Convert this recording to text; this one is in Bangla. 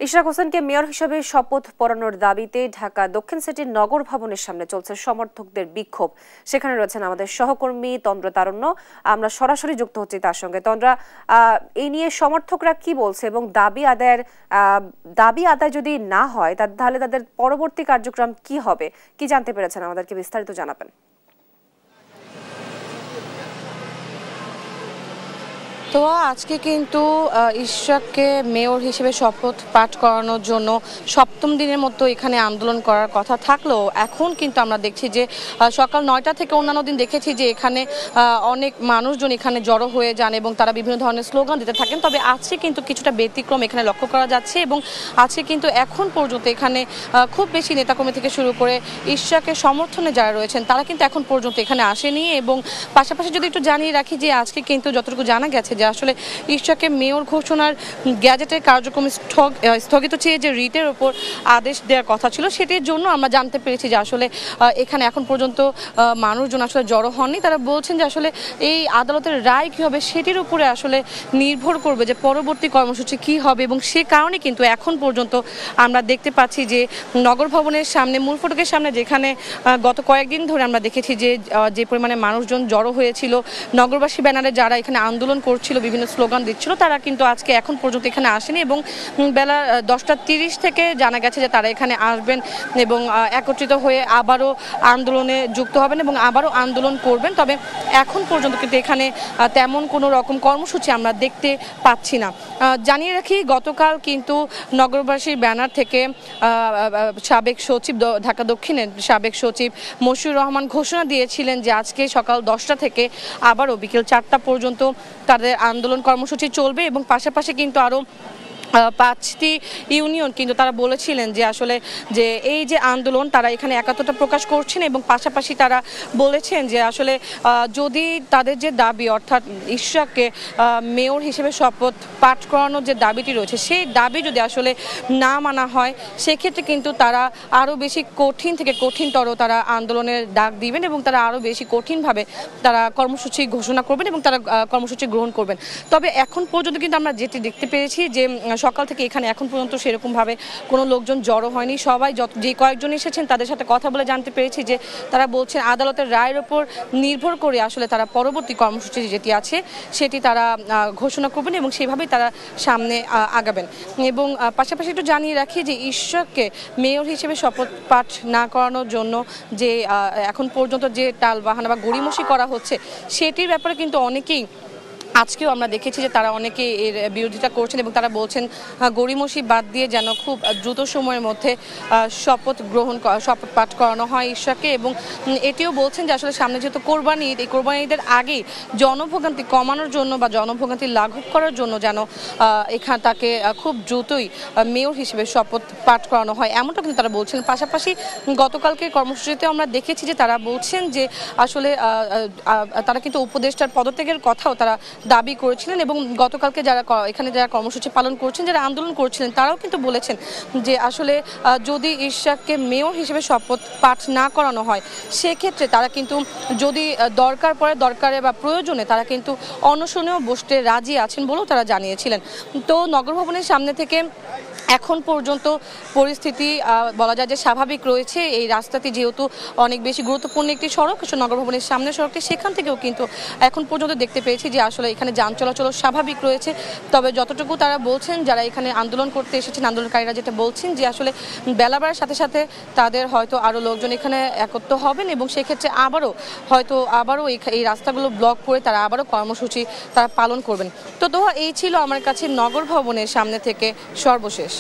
ইশরাক হোসেনকে মেয়র হিসেবে শপথ পড়ানোর দাবিতে ঢাকা দক্ষিণ সিটির নগর ভবনের সামনে চলছে সমর্থকদের বিক্ষোভ। সেখানে রয়েছেন আমাদের সহকর্মী তন্দ্রা তারণ্য। আমরা সরাসরি যুক্ত হচ্ছি তার সঙ্গে। তন্দ্রা, এই নিয়ে সমর্থকরা কি বলছে এবং দাবি আদায় যদি না হয় তাহলে তাদের পরবর্তী কার্যক্রম কি হবে, কি জানতে পেরেছেন আমাদেরকে বিস্তারিত জানাবেন। তো আজকে কিন্তু ইশরাককে মেয়র হিসেবে শপথ পাঠ করানোর জন্য সপ্তম দিনের মতো এখানে আন্দোলন করার কথা থাকলেও এখন কিন্তু আমরা দেখছি যে সকাল 9টা থেকে অন্যান্য দিন দেখেছি যে এখানে অনেক মানুষজন এখানে জড়ো হয়ে যান এবং তারা বিভিন্ন ধরনের স্লোগান দিতে থাকেন। তবে আজকে কিন্তু কিছুটা ব্যতিক্রম এখানে লক্ষ্য করা যাচ্ছে এবং আজকে কিন্তু এখন পর্যন্ত এখানে খুব বেশি নেতাকর্মী থেকে শুরু করে ইশরাকের সমর্থনে যারা রয়েছেন তারা কিন্তু এখন পর্যন্ত এখানে আসেনি। এবং পাশাপাশি যদি একটু জানিয়ে রাখি যে আজকে কিন্তু যতটুকু জানা গেছে যে আসলে ইশরাককে মেয়র ঘোষণার গ্যাজেটের কার্যক্রম স্থগিত চেয়ে যে রিটের ওপর আদেশ দেওয়ার কথা ছিল সেটির জন্য আমরা জানতে পেরেছি যে আসলে এখানে এখন পর্যন্ত মানুষজন আসলে জড়ো হননি। তারা বলছেন যে আসলে এই আদালতের রায় কী হবে সেটির উপরে আসলে নির্ভর করবে যে পরবর্তী কর্মসূচি কী হবে এবং সে কারণে কিন্তু এখন পর্যন্ত আমরা দেখতে পাচ্ছি যে নগর ভবনের সামনে মূল ফটকের সামনে যেখানে গত কয়েকদিন ধরে আমরা দেখেছি যে পরিমাণে মানুষজন জড়ো হয়েছিল, নগরবাসী ব্যানারে যারা এখানে আন্দোলন করছিল বিভিন্ন স্লোগান দিচ্ছিল তারা কিন্তু আজকে এখন পর্যন্ত এখানে আসেনি এবং বেলা 10:30 থেকে জানা গেছে যে তারা এখানে আসবেন এবং একত্রিত হয়ে আবারও আন্দোলনে যুক্ত হবেন এবং আবারও আন্দোলন করবেন। তবে এখন পর্যন্ত কিন্তু এখানে তেমন কোনো রকম কর্মসূচি আমরা দেখতে পাচ্ছি না। জানিয়ে রাখি গতকাল কিন্তু নগরবাসীর ব্যানার থেকে সাবেক সচিব ঢাকা দক্ষিণের সাবেক সচিব মশিউর রহমান ঘোষণা দিয়েছিলেন যে আজকে সকাল 10টা থেকে আবারও বিকেল 4টা পর্যন্ত তাদের আন্দোলন কর্মসূচি চলবে এবং পাশাপাশি কিন্তু আরও 5টি ইউনিয়ন কিন্তু তারা বলেছিলেন যে আসলে যে এই যে আন্দোলন তারা এখানে একাত্মতা প্রকাশ করছেন এবং পাশাপাশি তারা বলেছেন যে আসলে যদি তাদের যে দাবি অর্থাৎ ইশরাককে মেয়র হিসেবে শপথ পাঠ করানোর যে দাবিটি রয়েছে সেই দাবি যদি আসলে না মানা হয় সেক্ষেত্রে কিন্তু তারা আরও বেশি কঠিন থেকে কঠিনতর তারা আন্দোলনের ডাক দিবেন এবং তারা আরও বেশি কঠিনভাবে তারা কর্মসূচি ঘোষণা করবেন এবং তারা কর্মসূচি গ্রহণ করবেন। তবে এখন পর্যন্ত কিন্তু আমরা যেটি দেখতে পেরেছি যে সকাল থেকে এখানে এখন পর্যন্ত সেরকমভাবে কোনো লোকজন জড়ো হয়নি। সবাই যে কয়েকজন এসেছেন তাদের সাথে কথা বলে জানতে পেরেছি যে তারা বলছেন আদালতের রায়ের ওপর নির্ভর করে আসলে তারা পরবর্তী কর্মসূচি যেটি আছে সেটি তারা ঘোষণা করবেন এবং সেভাবেই তারা সামনে আগাবেন। এবং পাশাপাশি একটু জানিয়ে রাখি যে ইশরাককে মেয়র হিসেবে শপথ পাঠ না করানোর জন্য যে এখন পর্যন্ত যে টালবাহানা বা গড়িমসি করা হচ্ছে সেটির ব্যাপারে কিন্তু অনেকেই আজকেও আমরা দেখেছি যে তারা অনেকে এর বিরোধিতা করছেন এবং তারা বলছেন গড়িমসি বাদ দিয়ে যেন খুব দ্রুত সময়ের মধ্যে শপথ পাঠ করানো হয় ইশরাককে। এবং এটিও বলছেন যে আসলে সামনে যেহেতু কোরবানি ঈদ, এই কোরবানি ঈদের আগেই জনভোগান্তি কমানোর জন্য বা জনভোগান্তি লাঘব করার জন্য যেন এখানে তাকে খুব দ্রুতই মেয়র হিসেবে শপথ পাঠ করানো হয় এমনটা কিন্তু তারা বলছেন। পাশাপাশি গতকালকে কর্মসূচিতে আমরা দেখেছি যে তারা বলছেন যে আসলে তারা কিন্তু উপদেষ্টার পদত্যাগের কথাও তারা দাবি করেছিলেন এবং গতকালকে যারা এখানে যারা কর্মসূচি পালন করছেন যারা আন্দোলন করছিলেন তারাও কিন্তু বলেছেন যে আসলে যদি ইশরাককে মেয়র হিসেবে শপথ পাঠ না করানো হয় সেক্ষেত্রে তারা কিন্তু যদি দরকারে বা প্রয়োজনে তারা কিন্তু অনশনেও বসতে রাজি আছেন বলেও তারা জানিয়েছিলেন। তো নগর ভবনের সামনে থেকে এখন পর্যন্ত পরিস্থিতি বলা যায় যে স্বাভাবিক রয়েছে। এই রাস্তাটি যেহেতু অনেক বেশি গুরুত্বপূর্ণ একটি সড়ক, নগর ভবনের সামনের সড়কটি, সেখান থেকেও কিন্তু এখন পর্যন্ত দেখতে পেয়েছি যে আসলে এখানে যান চলাচল স্বাভাবিক রয়েছে। তবে যতটুকু তারা বলছেন যারা এখানে আন্দোলন করতে এসেছেন আন্দোলনকারীরা যেটা বলছেন যে আসলে বেলা বাড়ার সাথে সাথে তাদের হয়তো আরও লোকজন এখানে একত্র হবেন এবং সেক্ষেত্রে আবারও এই রাস্তাগুলো ব্লক করে তারা আবারও কর্মসূচি তারা পালন করবেন। তো এই ছিল আমার কাছে নগর ভবনের সামনে থেকে সর্বশেষ।